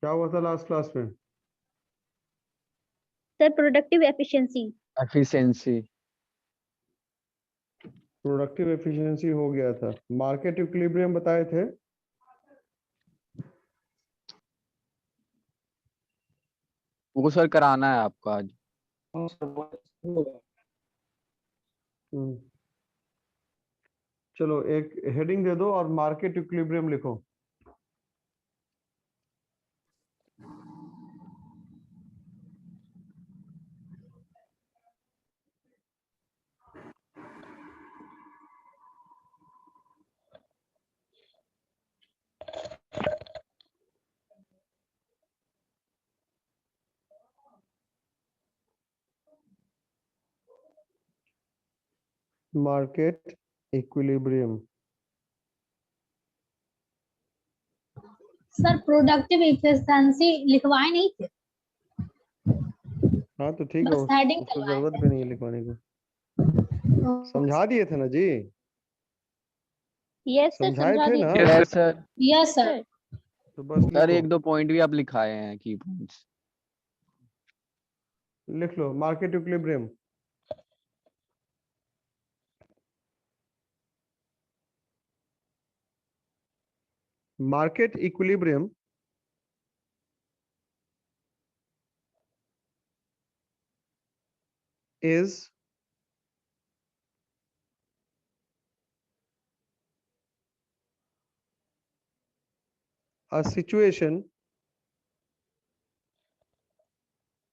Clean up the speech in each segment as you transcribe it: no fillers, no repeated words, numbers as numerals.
क्या हुआ था लास्ट क्लास में? Sir productive efficiency. Efficiency. Productive efficiency हो गया था। मार्केट इक्विलिब्रियम बताए थे। वो सर कराना है आपको आज। हम्म, चलो एक हेडिंग दे दो और मार्केट इक्विलिब्रियम लिखो। Market equilibrium. Sir productive efficiency लिखवाए नहीं थे, हाँ तो ठीक है, बस हेडिंग उसको करवाए जरूरत थे। भी नहीं है लिखवाने की। समझा दिए थे ना जी? यस सर, समझाए समझा थे दिए ना? थे। Yes sir. Yes sir. तो बस सर लिखो। एक दो पॉइंट भी आप लिखाए हैं की पॉइंट्स। लिख लो market equilibrium. Market equilibrium is a situation.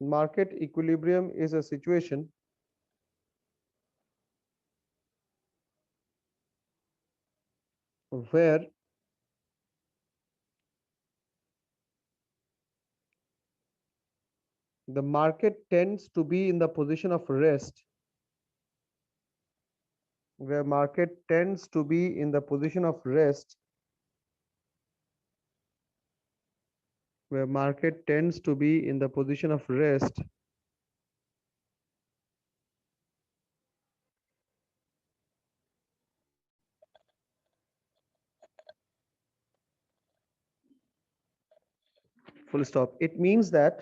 Market equilibrium is a situation where the market tends to be in the position of rest, where market tends to be in the position of rest, where market tends to be in the position of rest full stop. It means that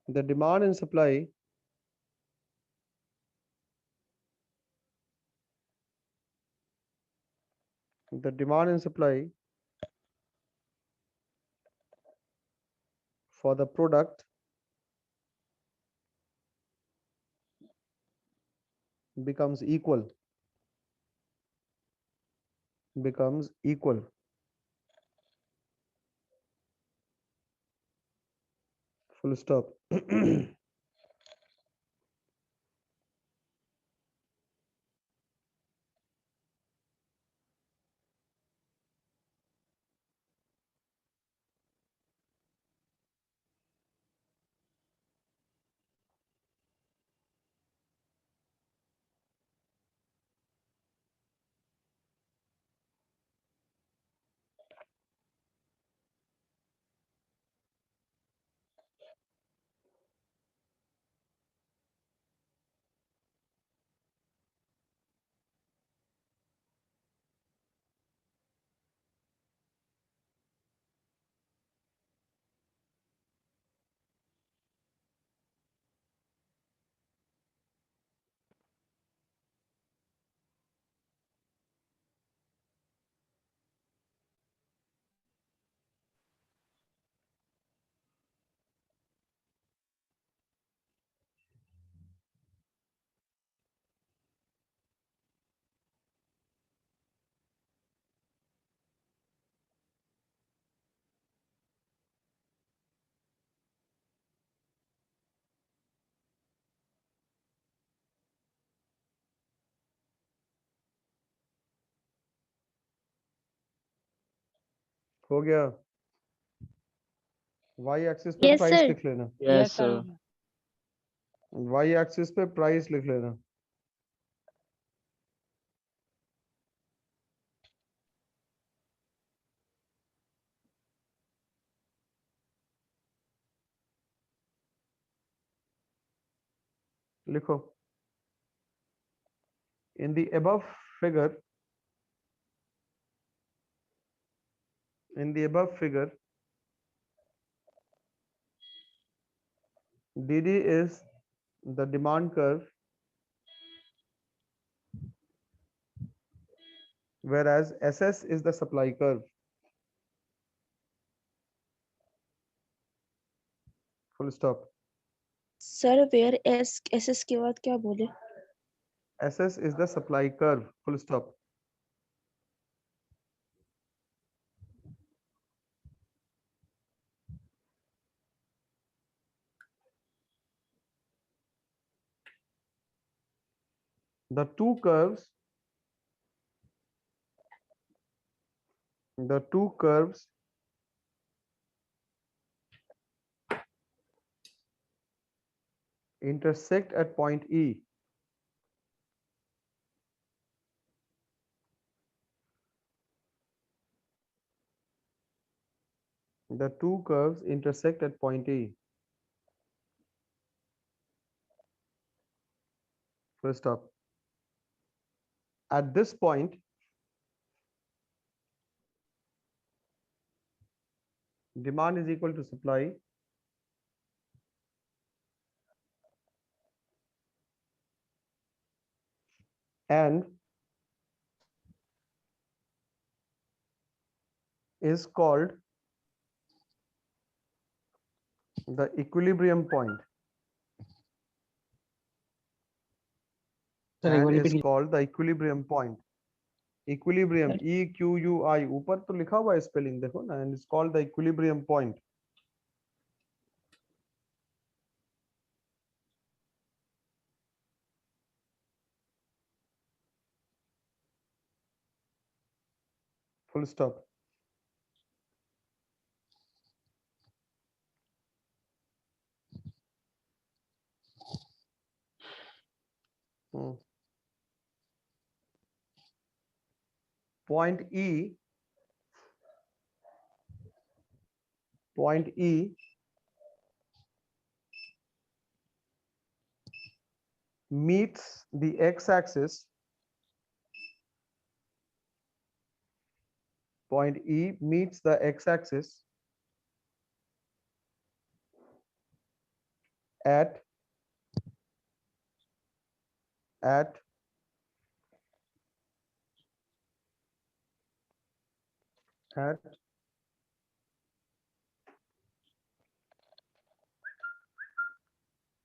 the demand and supply for the product becomes equal. Full stop. हो गया। Y axis पे Yes, price sir. लिख लेना। Yes sir. Y axis पे price लिख लेना। लिखो In the above figure, DD is the demand curve, whereas SS is the supply curve. Full stop. Sir where S SS के बाद क्या बोले? SS is the supply curve. Full stop. The two curves intersect at point E. The two curves intersect at point E. Full stop. At this point, demand is equal to supply. And is called the equilibrium point. And is called the equilibrium point. Equilibrium, EQUI, ऊपर तो लिखा हुआ है spelling देखो ना, and it's called the equilibrium point. Full stop. Point E meets the x-axis. Point E meets the x-axis at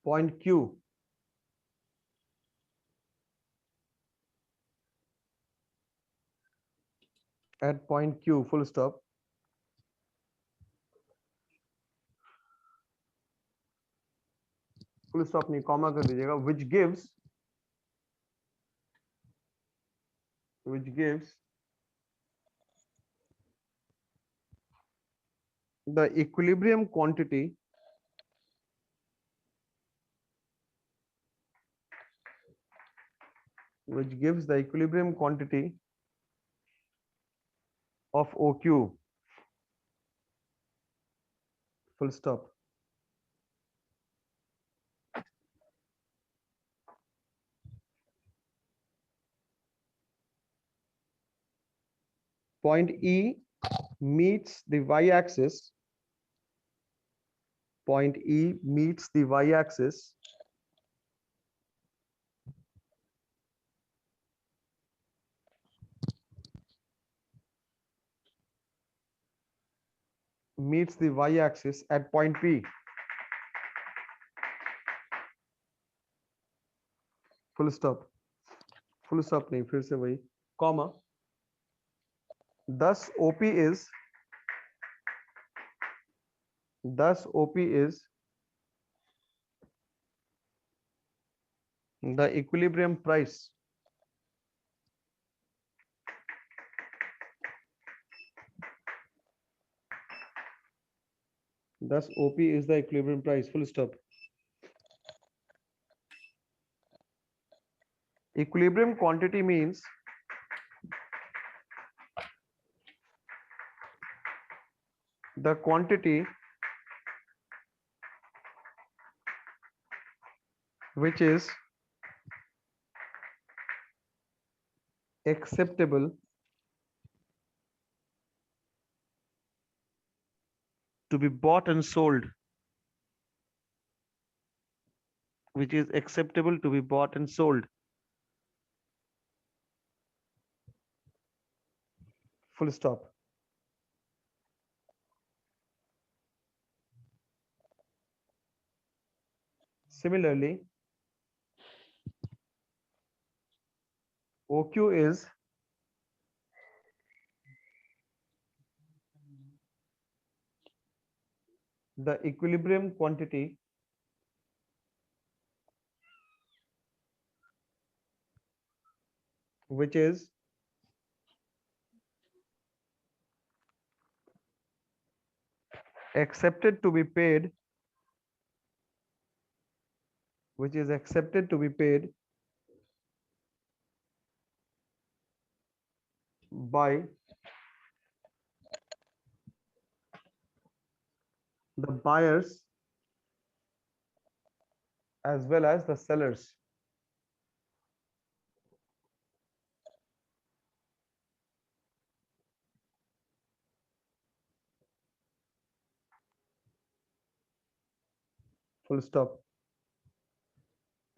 point Q. At point Q, full stop. Full stop नहीं, comma कर दीजिएगा. Which gives the equilibrium quantity of OQ. Full stop. Point E meets the y-axis. Point E meets the y-axis at point P. Full stop. Full stop नहीं, फिर से वही comma. Thus OP is the equilibrium price. Thus OP is the equilibrium price. Full stop. Equilibrium quantity means the quantity which is acceptable to be bought and sold, which is acceptable to be bought and sold. Full stop. Similarly, OQ is the equilibrium quantity which is accepted to be paid, which is accepted to be paid by the buyers as well as the sellers. Full stop.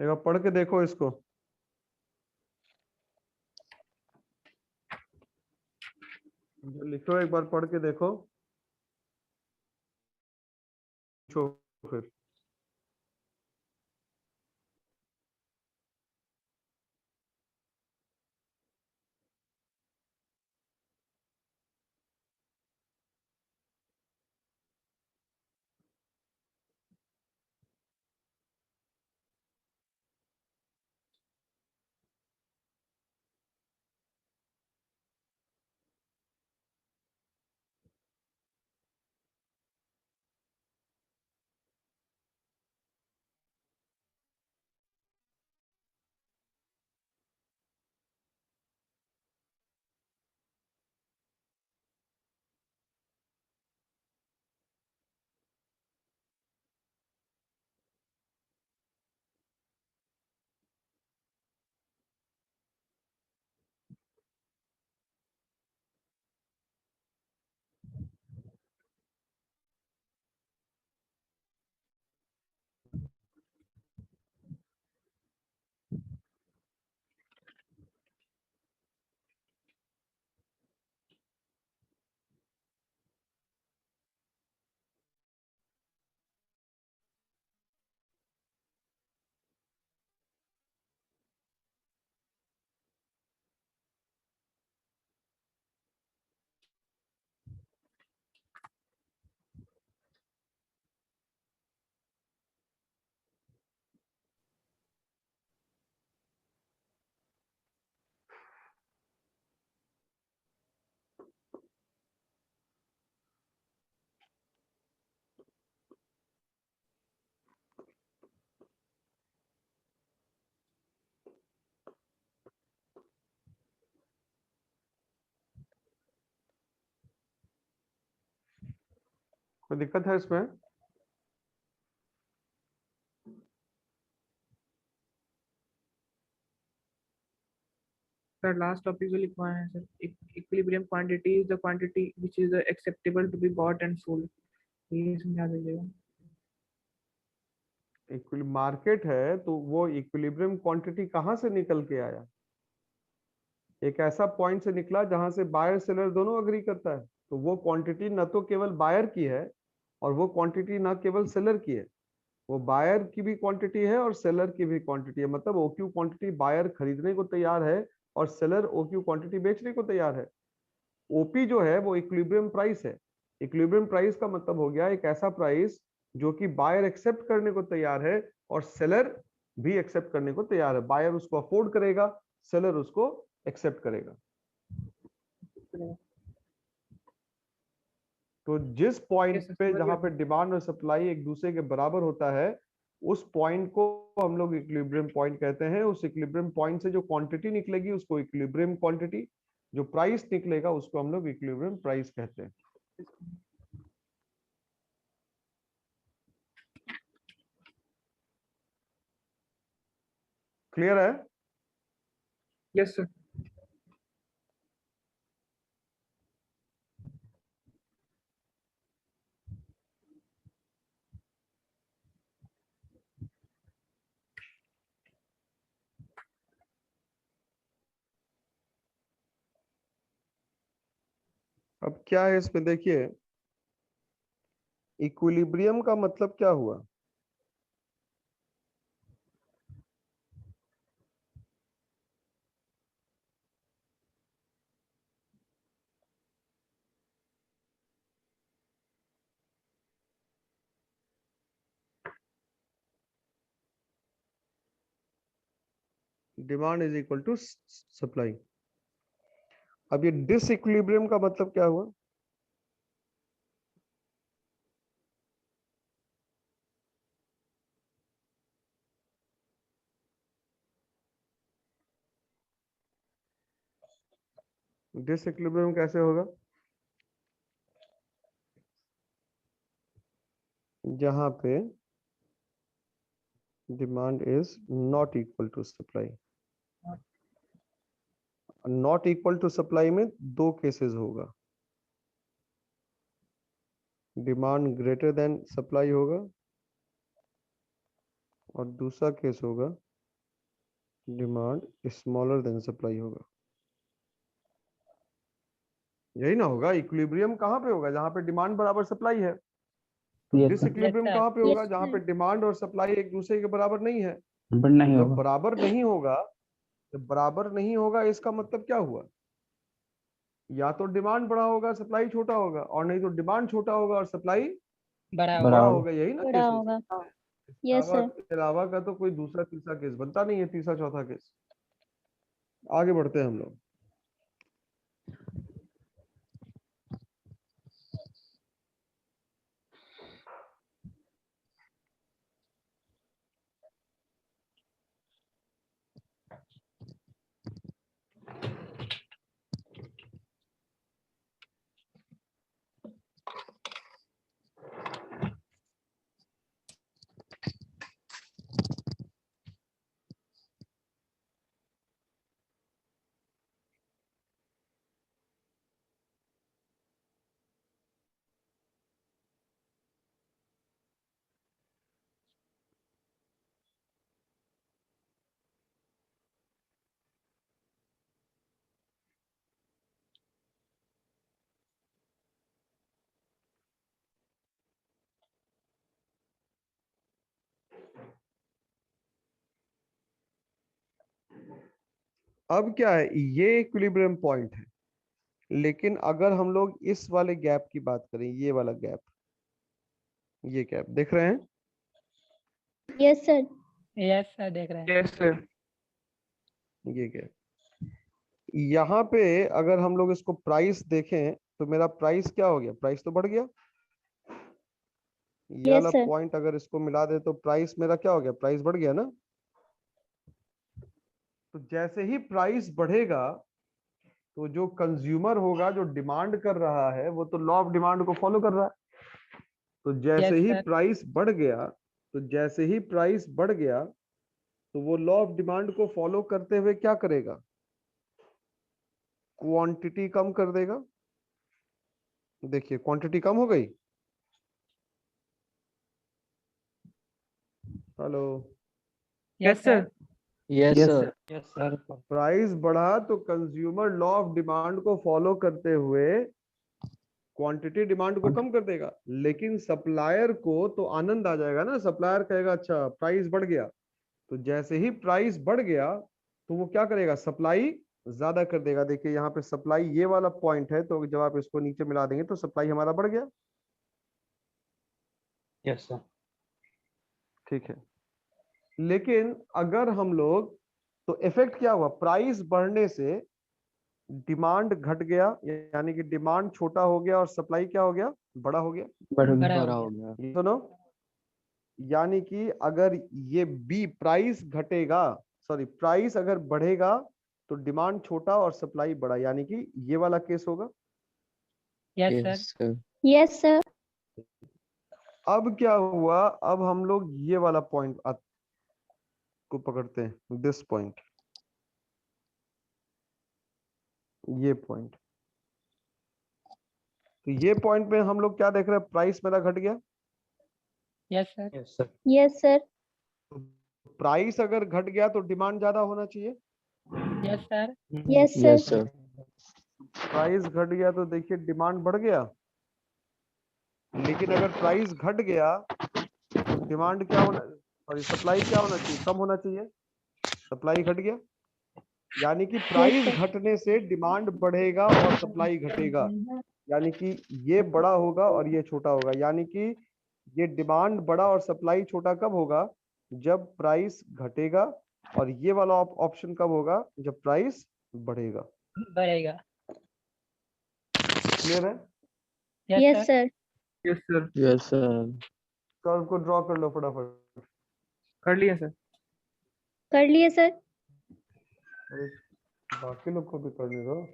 एक बार पढ़ के देखो इसको. जो लिखो एक बार पढ़ के देखो. फिर कोई दिक्कत है इसमें? सर लास्ट टॉपिक जो लिखवाए हैं sir, equilibrium quantity is the quantity which is acceptable to be bought and sold, ये समझा दीजिएगा. मार्केट है तो वो इक्विलिब्रियम क्वांटिटी कहां से निकल के आया? एक ऐसा पॉइंट से निकला जहां से बायर सेलर दोनों अग्री करता है. तो वो क्वांटिटी न तो केवल बायर की है और वो क्वांटिटी न केवल सेलर की है. वो बायर की भी क्वांटिटी है और सेलर की भी क्वांटिटी है. मतलब ओक्यू क्वांटिटी बायर खरीदने को तैयार है और सेलर ओक्यू क्वांटिटी बेचने को तैयार है. ओपी जो है वो इक्विलिब्रियम प्राइस है. इक्विलिब्रियम प्राइस का मतलब हो गया एक ऐसा प्राइस जो कि बायर एक्सेप्ट करने को तैयार है और सेलर भी एक्सेप्ट करने को तैयार है. बायर उसको अफोर्ड करेगा, सेलर उसको एक्सेप्ट करेगा. तो जिस पॉइंट पे जहां पे डिमांड और सप्लाई एक दूसरे के बराबर होता है उस पॉइंट को हम लोग इक्विलिब्रियम पॉइंट कहते हैं. उस इक्विलिब्रियम पॉइंट से जो क्वांटिटी निकलेगी उसको इक्विलिब्रियम क्वांटिटी, जो प्राइस निकलेगा उसको हम लोग इक्विलिब्रियम प्राइस कहते हैं. क्लियर है? Yes sir. अब क्या है इसमें देखिए, इक्विलिब्रियम का मतलब क्या हुआ? Demand is equal to supply. अब ये डिसइक्विलिब्रियम का मतलब क्या हुआ? डिसइक्विलिब्रियम कैसे होगा? जहां पे demand is not equal to supply. Not equal to supply में दो केसेस होगा, डिमांड ग्रेटर देन सप्लाई होगा और दूसरा केस होगा डिमांड स्मॉलर देन सप्लाई होगा। यही ना होगा? इक्विलिब्रियम कहाँ पे होगा? जहां पे डिमांड बराबर सप्लाई है। तो Yes, sir. Disequilibrium Yes, sir. कहाँ पे होगा? Yes, जहां sir. पे डिमांड और सप्लाई एक दूसरे के बराबर नहीं है। बट नहीं जब होगा। बराबर नहीं होगा, जब बराबर नहीं होगा इसका मतलब क्या हुआ? या तो डिमांड बड़ा होगा सप्लाई छोटा होगा, और नहीं तो डिमांड छोटा होगा और सप्लाई बड़ा बड़ा होगा। होगा। यही ना बड़ा केसेस? होगा। इसके Yes, अलावा sir. इसके अलावा का तो कोई दूसरा तीसरा केस बनता नहीं है, तीसरा चौथा केस। आगे बढ़ते हैं हम लोग। अब क्या है, ये इक्विलिब्रियम पॉइंट है, लेकिन अगर हम लोग इस वाले गैप की बात करें, ये वाला गैप, ये गैप देख रहे हैं? Yes, sir. यस सर, देख रहे हैं। Yes, sir. ये गैप, यहाँ पे अगर हम लोग इसको प्राइस देखें तो मेरा प्राइस क्या हो गया? प्राइस तो बढ़ गया। ये Yes, वाला sir. पॉइंट अगर इसको मिला दे तो प्राइस मेरा क्या हो गया? प्राइस बढ़ गया ना। तो जैसे ही प्राइस बढ़ेगा तो जो कंज्यूमर होगा, जो डिमांड कर रहा है, वो तो लॉ ऑफ डिमांड को फॉलो कर रहा है। तो जैसे ही प्राइस बढ़ गया, तो जैसे ही प्राइस बढ़ गया तो वो लॉ ऑफ डिमांड को फॉलो करते हुए क्या करेगा? क्वांटिटी कम कर देगा। देखिए क्वांटिटी कम हो गई। Hello, Yes, sir. Yes yes sir. Sir. Yes sir. Price बढ़ा तो कंज्यूमर लॉ ऑफ डिमांड को फॉलो करते हुए क्वांटिटी डिमांड को कम कर देगा। लेकिन सप्लायर को तो आनंद आ जाएगा ना, सप्लायर कहेगा अच्छा प्राइस बढ़ गया। तो जैसे ही प्राइस बढ़ गया तो वो क्या करेगा? सप्लाई ज्यादा कर देगा। देखिए यहाँ पे सप्लाई ये वाला पॉइंट है, तो जब आप इसको नीचे मिला देंगे तो सप्लाई हमारा बढ़ गया। Yes sir. ठीक है, लेकिन अगर हम लोग, तो इफेक्ट क्या हुआ? प्राइस बढ़ने से डिमांड घट गया, यानी कि डिमांड छोटा हो गया और सप्लाई क्या हो गया? बड़ा हो गया। बड़ा हो गया। ये सुनो, यानी कि अगर ये बी प्राइस घटेगा, सॉरी प्राइस अगर बढ़ेगा तो डिमांड छोटा और सप्लाई बड़ा, यानी कि ये वाला केस होगा। Yes sir. Yes sir. Yes, sir. अब क्या हुआ? अब हम लोग ये वाला पॉइंट को पकड़ते हैं, दिस पॉइंट, ये पॉइंट। तो ये पॉइंट में हम लोग क्या देख रहे हैं? प्राइस मेरा घट गया। Yes sir. Yes sir. Yes, sir. Price अगर घट गया तो डिमांड ज्यादा होना चाहिए। Yes sir. Yes, sir. Yes sir. Price घट गया तो देखिए डिमांड बढ़ गया, लेकिन अगर प्राइस घट गया तो डिमांड क्या होना, सॉरी सप्लाई क्या होना चाहिए, कम होना चाहिए। सप्लाई घट गया, यानी कि प्राइस sir. घटने से डिमांड बढ़ेगा और सप्लाई घटेगा, यानी कि ये बड़ा होगा और ये छोटा होगा, यानी कि ये डिमांड बड़ा और सप्लाई छोटा कब होगा, जब प्राइस घटेगा, और ये वाला ऑप्शन कब होगा, जब प्राइस बढ़ेगा। बढ़ेगा। क्लियर है? Yes, sir. sir. Yes sir. Yes sir. Curve को ड्रॉ कर लो फटाफट। कर लिया सर। कर लिए सर। अरे बाकी लोग को भी करने दो।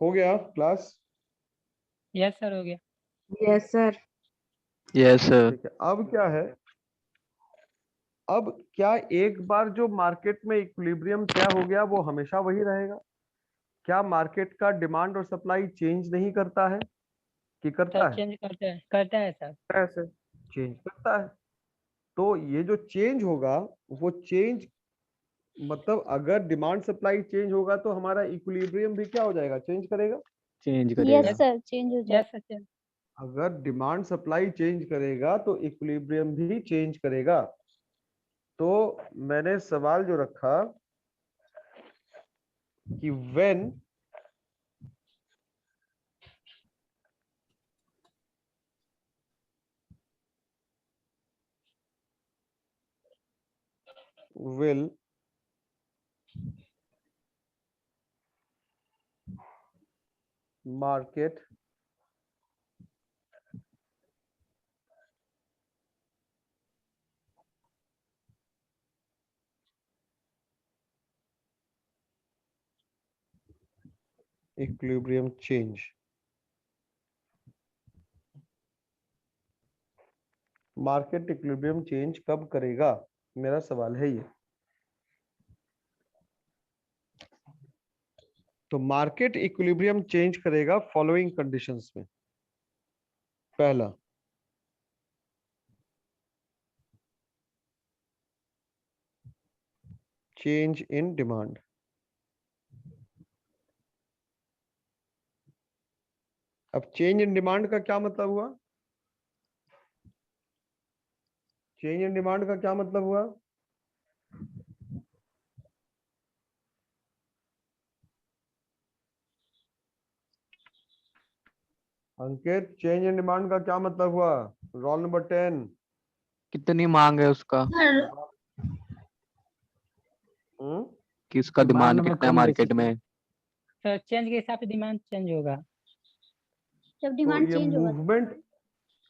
हो गया क्लास? यस सर, हो गया। Yes sir. Yes sir. ठीक है, अब क्या है, अब क्या एक बार जो मार्केट में इक्विलिब्रियम तय हो गया वो हमेशा वही रहेगा? क्या मार्केट का डिमांड और सप्लाई चेंज नहीं करता है कि करता सर है? चेंज करता है सर। है सर। चेंज करता है। तो ये जो चेंज होगा, वो चेंज मतलब अगर डिमांड सप्लाई चेंज होगा तो हमारा इक्विलिब्रियम भी क्या हो जाएगा, चेंज करेगा। चेंज Yes, करेगा। sir. Change हो जाए। Yes sir. अगर डिमांड सप्लाई चेंज करेगा तो इक्विलिब्रियम भी चेंज करेगा। तो मैंने सवाल जो रखा कि when will market equilibrium change, market equilibrium change कब करेगा, मेरा सवाल है ये। तो मार्केट इक्विलिब्रियम चेंज करेगा फॉलोइंग कंडीशंस में। पहला, चेंज इन डिमांड। अब चेंज इन डिमांड का क्या मतलब हुआ, चेंज इन डिमांड का क्या मतलब हुआ, अंकित चेंज इन डिमांड का क्या मतलब हुआ, रोल नंबर 10। कितनी मांग है उसका, कि उसका डिमांड कितना है मार्केट में। सर चेंज के हिसाब से डिमांड चेंज होगा। जब तो डिमांड ये चेंज होगा मूवमेंट,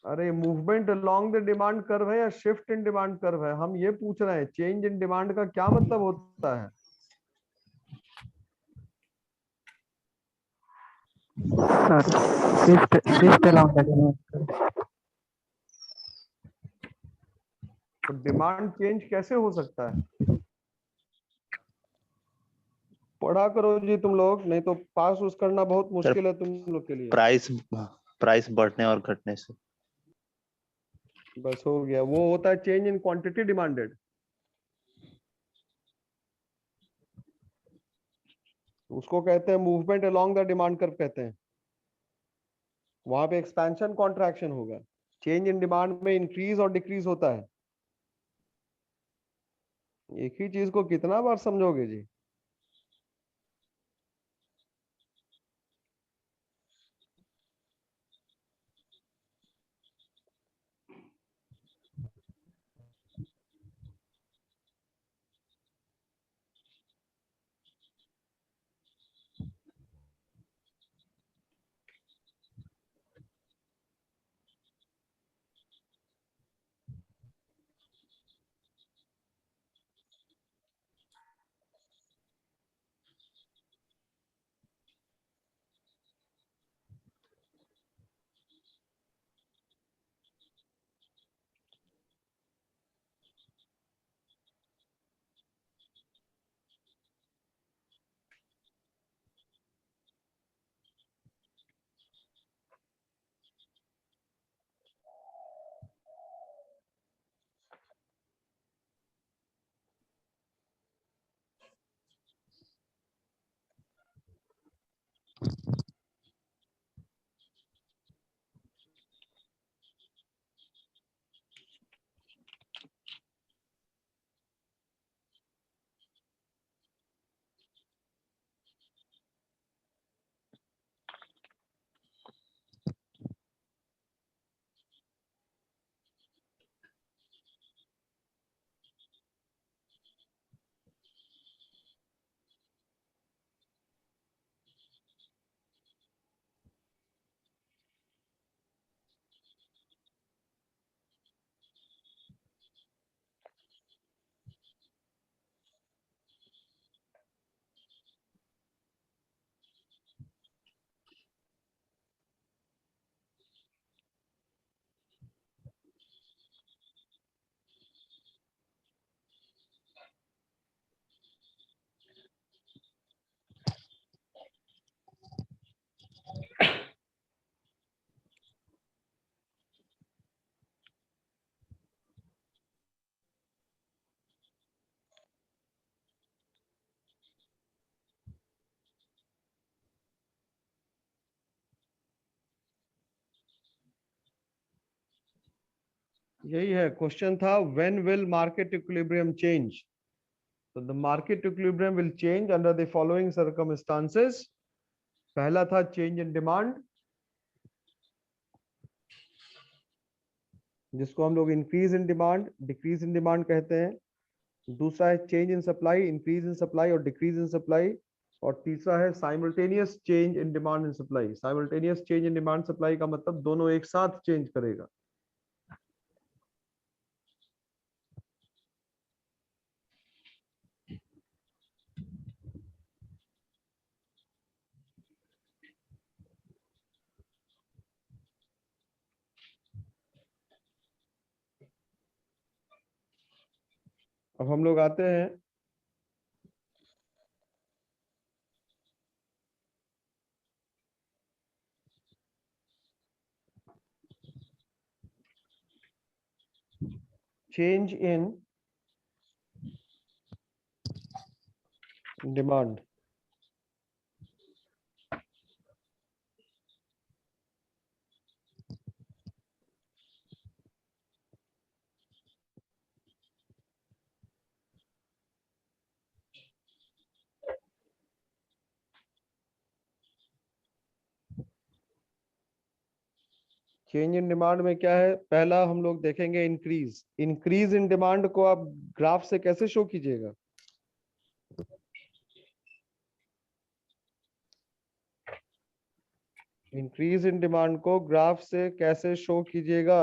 अरे movement along the demand curve है या शिफ्ट इन डिमांड कर्व है, हम ये पूछ रहे हैं चेंज इन डिमांड का क्या मतलब होता है। तो डिमांड चेंज कैसे हो सकता है, पढ़ा करो जी तुम लोग, नहीं तो पास उस करना बहुत मुश्किल है तुम लोग के लिए। प्राइस प्राइस बढ़ने और घटने से। बस हो गया, वो होता है चेंज इन क्वांटिटी डिमांडेड। उसको कहते हैं movement along the demand curve कहते हैं। वहां पे एक्सपेंशन कॉन्ट्रैक्शन होगा, चेंज इन डिमांड में इंक्रीज और डिक्रीज होता है। एक ही चीज को कितना बार समझोगे जी। यही है क्वेश्चन था, when will market equilibrium change? तो the market equilibrium will change under the following circumstances. पहला था चेंज इन डिमांड, जिसको हम लोग increase in demand, decrease in demand कहते हैं। दूसरा है change in supply, increase in supply और डिक्रीज इन सप्लाई। और तीसरा है simultaneous change in demand and supply. Simultaneous change in demand supply का मतलब दोनों एक साथ चेंज करेगा। अब हम लोग आते हैं change in demand. Change in demand में क्या है? पहला हम लोग देखेंगे इंक्रीज। इंक्रीज इन डिमांड को आप ग्राफ से कैसे शो कीजिएगा? इंक्रीज इन डिमांड को ग्राफ से कैसे शो कीजिएगा?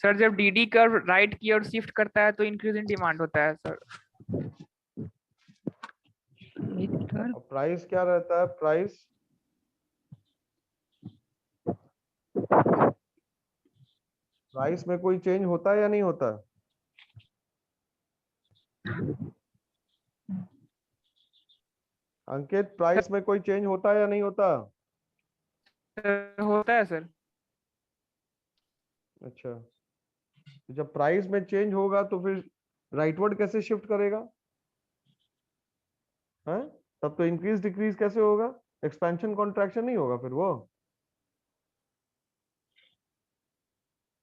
सर जब डीडी कर्व राइट की ओर शिफ्ट करता है तो इंक्रीज इन डिमांड होता है सर। प्राइस क्या रहता है? प्राइस प्राइस में कोई चेंज होता है या नहीं होता? अंकित, प्राइस में कोई चेंज होता है या नहीं होता? होता है सर। अच्छा, तो जब प्राइस में चेंज होगा तो फिर राइटवर्ड कैसे शिफ्ट करेगा? हैं? तब तो इंक्रीज डिक्रीज कैसे होगा? एक्सपेंशन कॉन्ट्रैक्शन नहीं होगा फिर वो।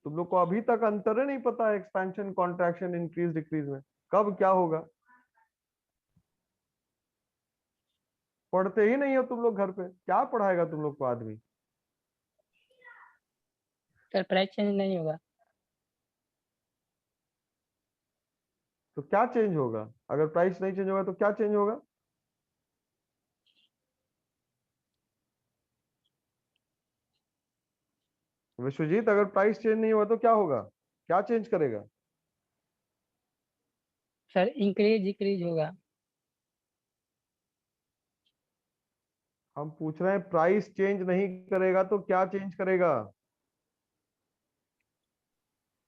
तुम लोग को अभी तक अंतर ही नहीं पता है एक्सपेंशन कॉन्ट्रैक्शन इंक्रीज डिक्रीज में कब क्या होगा। पढ़ते ही नहीं हो तुम लोग घर पे, क्या पढ़ाएगा तुम लोग को आदमी? सर प्राइस चेंज नहीं होगा। तो क्या चेंज होगा? अगर प्राइस नहीं चेंज होगा तो क्या चेंज होगा? विश्वजीत, अगर प्राइस चेंज नहीं हुआ तो क्या होगा? क्या चेंज करेगा? सर इंक्रीज डिक्रीज होगा। हम पूछ रहे हैं प्राइस चेंज नहीं करेगा तो क्या चेंज करेगा?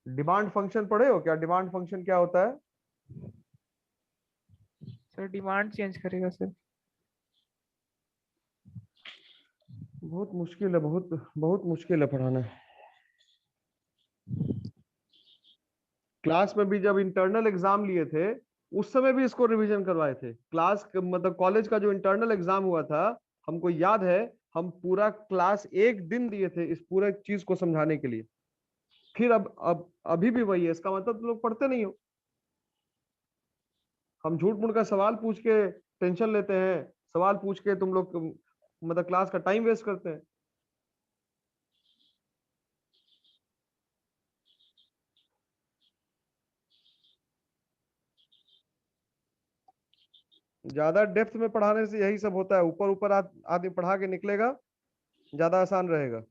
डिमांड फंक्शन पढ़े हो क्या? डिमांड फंक्शन क्या होता है? सर डिमांड चेंज करेगा सर। बहुत मुश्किल है, बहुत बहुत मुश्किल है पढ़ाना। क्लास में भी जब इंटरनल एग्जाम लिए थे उस समय भी इसको रिवीजन करवाए थे। क्लास मतलब कॉलेज का जो इंटरनल एग्जाम हुआ था, हमको याद है, हम पूरा क्लास एक दिन दिए थे इस पूरे चीज को समझाने के लिए। फिर अब अभी भी वही है। इसका मतलब तुम लोग पढ़ते नहीं हो। हम झूठ मूठ का सवाल पूछ के टेंशन लेते हैं, सवाल पूछ के तुम लोग मतलब क्लास का टाइम वेस्ट करते हैं। ज्यादा डेप्थ में पढ़ाने से यही सब होता है। ऊपर ऊपर आदमी पढ़ा के निकलेगा, ज्यादा आसान रहेगा।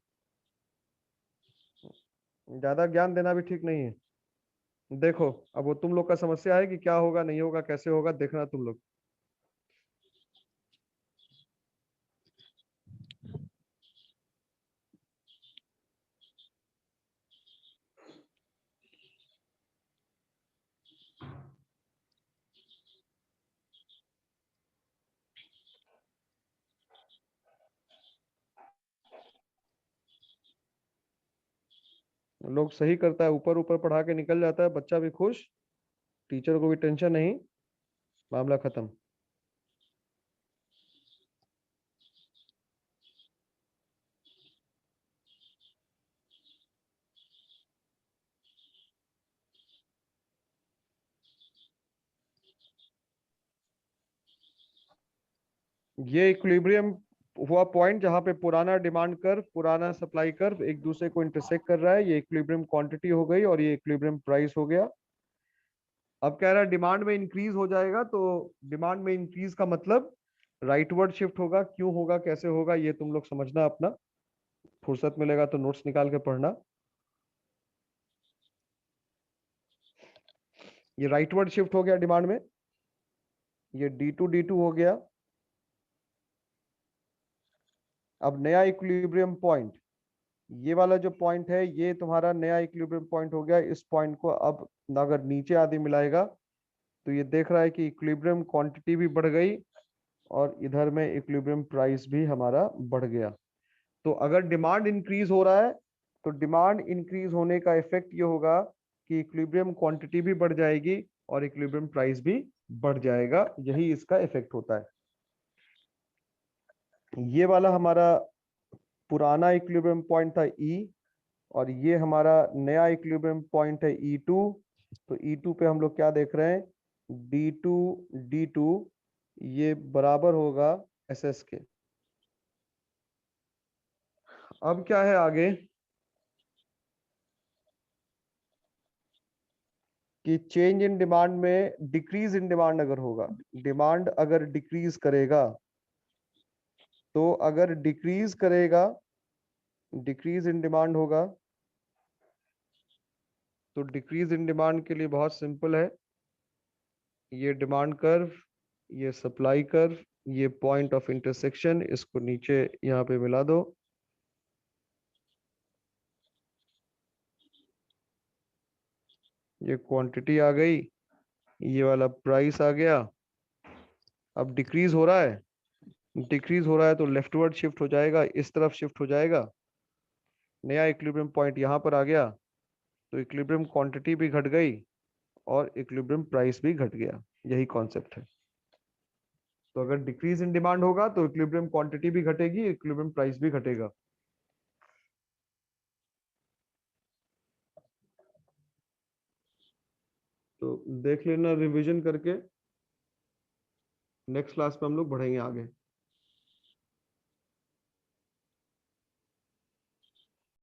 ज्यादा ज्ञान देना भी ठीक नहीं है। देखो, अब वो तुम लोग का समस्या है कि क्या होगा नहीं होगा कैसे होगा, देखना तुम लोग। लोग सही करता है, ऊपर ऊपर पढ़ा के निकल जाता है, बच्चा भी खुश, टीचर को भी टेंशन नहीं, मामला खत्म। ये इक्विलिब्रियम हुआ पॉइंट जहां पे पुराना डिमांड कर्व पुराना सप्लाई कर्व एक दूसरे को इंटरसेक्ट कर रहा है, ये इक्विलिब्रियम क्वांटिटी हो गई और ये इक्विलिब्रियम प्राइस हो गया। अब कह रहा है डिमांड में इंक्रीज हो जाएगा, तो डिमांड में इंक्रीज का मतलब राइटवर्ड शिफ्ट होगा, क्यों होगा कैसे होगा ये तुम लोग समझना, अपना फुर्सत मिलेगा तो नोट्स निकाल के पढ़ना। ये राइटवर्ड शिफ्ट हो गया डिमांड में, ये D2 हो गया। अब नया इक्विलिब्रियम पॉइंट, ये वाला जो पॉइंट है ये तुम्हारा नया इक्विलिब्रियम पॉइंट हो गया। इस पॉइंट को अब अगर नीचे आदि मिलाएगा तो ये देख रहा है कि इक्विलिब्रियम क्वांटिटी भी बढ़ गई और इधर में इक्विलिब्रियम प्राइस भी हमारा बढ़ गया। तो अगर डिमांड इंक्रीज हो रहा है तो डिमांड इंक्रीज होने का इफेक्ट ये होगा कि इक्विलिब्रियम क्वांटिटी भी बढ़ जाएगी और इक्विलिब्रियम प्राइस भी बढ़ जाएगा, यही इसका इफेक्ट होता है। ये वाला हमारा पुराना इक्विलिब्रियम पॉइंट था E, और ये हमारा नया इक्विलिब्रियम पॉइंट है E2। तो E2 पे हम लोग क्या देख रहे हैं, D2 ये बराबर होगा SS के। अब क्या है आगे कि चेंज इन डिमांड में डिक्रीज इन डिमांड अगर होगा, डिमांड अगर डिक्रीज करेगा, तो अगर डिक्रीज करेगा, डिक्रीज इन डिमांड होगा, तो डिक्रीज इन डिमांड के लिए बहुत सिंपल है, ये डिमांड कर्व, ये सप्लाई कर्व, ये पॉइंट ऑफ इंटरसेक्शन, इसको नीचे यहाँ पे मिला दो। ये क्वांटिटी आ गई, ये वाला प्राइस आ गया। अब डिक्रीज हो रहा है, डिक्रीज हो रहा है तो लेफ्टवर्ड शिफ्ट हो जाएगा, इस तरफ शिफ्ट हो जाएगा। नया इक्विलिब्रियम पॉइंट यहाँ पर आ गया तो इक्विलिब्रियम क्वांटिटी भी घट गई और इक्विलिब्रियम प्राइस भी घट गया, यही कॉन्सेप्ट है। तो अगर डिक्रीज इन डिमांड होगा तो इक्विलिब्रियम क्वांटिटी भी घटेगी, इक्विलिब्रियम प्राइस भी घटेगा। तो देख लेना रिवीजन करके, नेक्स्ट क्लास में हम लोग बढ़ेंगे आगे।